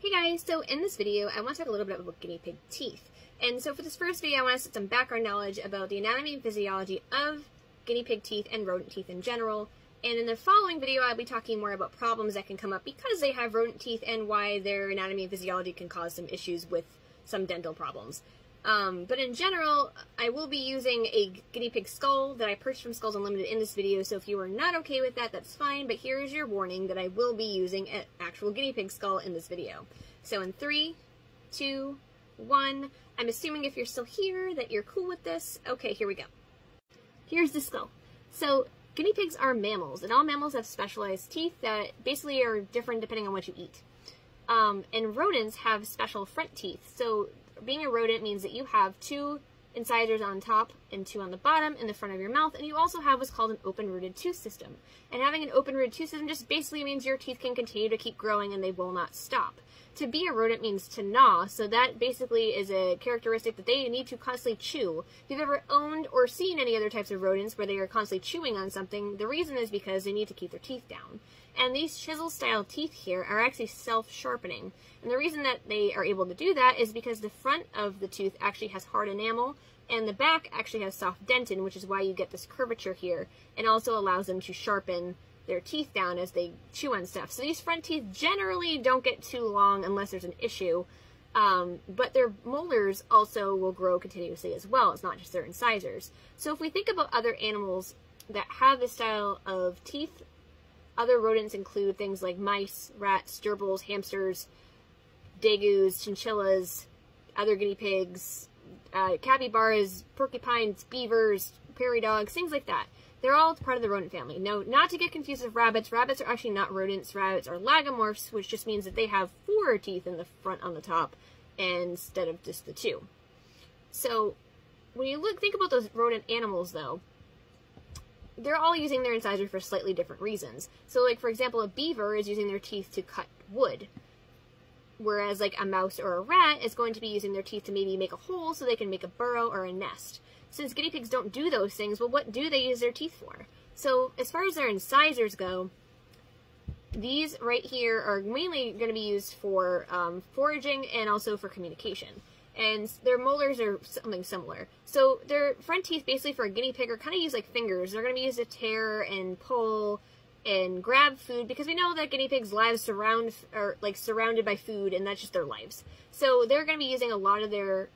Hey guys, so in this video I want to talk a little bit about guinea pig teeth. And so for this first video I want to set some background knowledge about the anatomy and physiology of guinea pig teeth and rodent teeth in general. And in the following video I'll be talking more about problems that can come up because they have rodent teeth and why their anatomy and physiology can cause some issues with some dental problems. But in general, I will be using a guinea pig skull that I purchased from Skulls Unlimited in this video, so if you are not okay with that, that's fine, but here is your warning that I will be using an actual guinea pig skull in this video. So in 3, 2, 1, I'm assuming if you're still here that you're cool with this. Okay, here we go. Here's the skull. So guinea pigs are mammals, and all mammals have specialized teeth that basically are different depending on what you eat. And rodents have special front teeth, so being a rodent means that you have 2 incisors on top and 2 on the bottom in the front of your mouth, and you also have what's called an open-rooted tooth system. And having an open-rooted tooth system just basically means your teeth can continue to keep growing and they will not stop. To be a rodent means to gnaw, so that basically is a characteristic that they need to constantly chew. If you've ever owned or seen any other types of rodents where they are constantly chewing on something, the reason is because they need to keep their teeth down. And these chisel-style teeth here are actually self-sharpening. And the reason that they are able to do that is because the front of the tooth actually has hard enamel, and the back actually has soft dentin, which is why you get this curvature here, and also allows them to sharpen their teeth down as they chew on stuff. So these front teeth generally don't get too long unless there's an issue, but their molars also will grow continuously as well. It's not just their incisors. So if we think about other animals that have this style of teeth, other rodents include things like mice, rats, gerbils, hamsters, degus, chinchillas, other guinea pigs, capybaras, porcupines, beavers, prairie dogs, things like that. They're all part of the rodent family. No, not to get confused with rabbits. Rabbits are actually not rodents. Rabbits are lagomorphs, which just means that they have 4 teeth in the front on the top instead of just the 2. So when you think about those rodent animals, though, they're all using their incisor for slightly different reasons. So, like, for example, a beaver is using their teeth to cut wood, whereas, like, a mouse or a rat is going to be using their teeth to maybe make a hole so they can make a burrow or a nest. Since guinea pigs don't do those things, well, what do they use their teeth for? So, as far as their incisors go, these right here are mainly going to be used for foraging and also for communication. And their molars are something similar. So their front teeth, basically for a guinea pig, are kind of used like fingers. They're going to be used to tear and pull and grab food, because we know that guinea pigs' lives surrounded by food, and that's just their lives. So they're going to be using a lot of their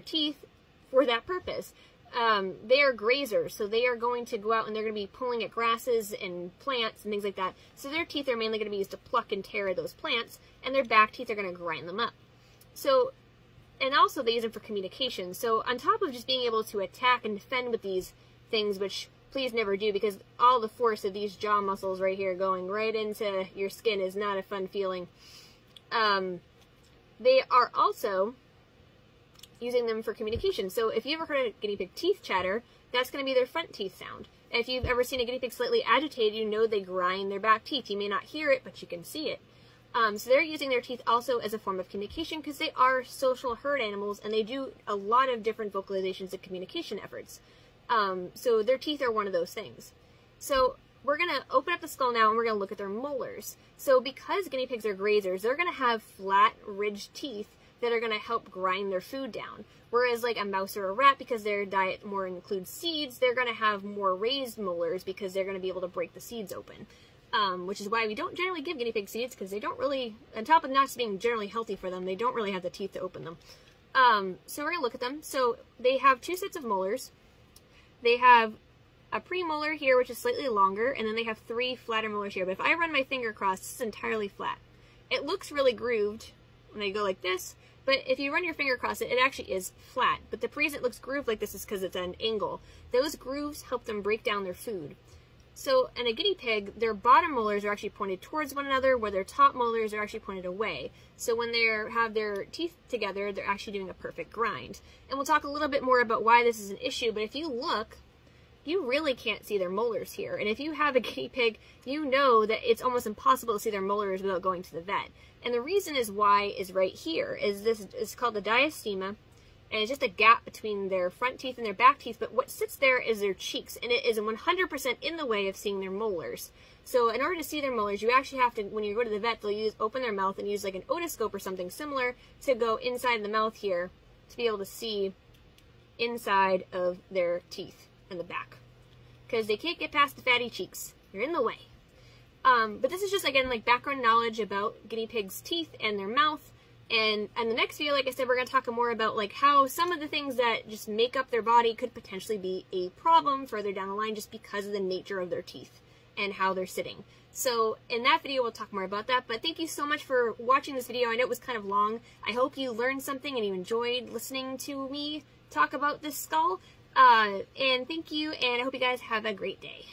teeth for that purpose. They are grazers, so they are going to go out and they're going to be pulling at grasses and plants and things like that. So their teeth are mainly going to be used to pluck and tear those plants, and their back teeth are going to grind them up. So, and also they use them for communication. So on top of just being able to attack and defend with these things, which please never do, because all the force of these jaw muscles right here going right into your skin is not a fun feeling. They are also using them for communication. So if you ever heard a guinea pig teeth chatter, that's going to be their front teeth sound. And if you've ever seen a guinea pig slightly agitated, you know they grind their back teeth. You may not hear it, but you can see it. So they're using their teeth also as a form of communication, because they are social herd animals and they do a lot of different vocalizations and communication efforts. So their teeth are one of those things. So we're going to open up the skull now and we're going to look at their molars. So because guinea pigs are grazers, they're going to have flat, ridged teeth that are going to help grind their food down. Whereas like a mouse or a rat, because their diet more includes seeds, they're going to have more raised molars because they're going to be able to break the seeds open. Which is why we don't generally give guinea pig seeds, because they don't really, on top of not just being generally healthy for them, they don't really have the teeth to open them. So we're going to look at them. So they have 2 sets of molars. They have a premolar here, which is slightly longer, and then they have 3 flatter molars here. But if I run my finger across, this is entirely flat. It looks really grooved when they go like this, but if you run your finger across it, it actually is flat. But the reason it looks grooved like this is because it's at an angle. Those grooves help them break down their food. So in a guinea pig, their bottom molars are actually pointed towards one another, where their top molars are actually pointed away. So when they have their teeth together, they're actually doing a perfect grind. And we'll talk a little bit more about why this is an issue, but if you look, you really can't see their molars here. And if you have a guinea pig, you know that it's almost impossible to see their molars without going to the vet. And the reason is why is right here. This is called the diastema, and it's just a gap between their front teeth and their back teeth, but what sits there is their cheeks, and it is 100% in the way of seeing their molars. So in order to see their molars, you actually have to, when you go to the vet, they'll open their mouth and use like an otoscope or something similar to go inside the mouth here to be able to see inside of their teeth in the back. Because they can't get past the fatty cheeks. They're in the way. But this is just, again, like background knowledge about guinea pigs' teeth and their mouth. And in the next video, like I said, we're going to talk more about like how some of the things that just make up their body could potentially be a problem further down the line just because of the nature of their teeth and how they're sitting. So in that video, we'll talk more about that. But thank you so much for watching this video. I know it was kind of long. I hope you learned something and you enjoyed listening to me talk about this skull. And thank you, and I hope you guys have a great day.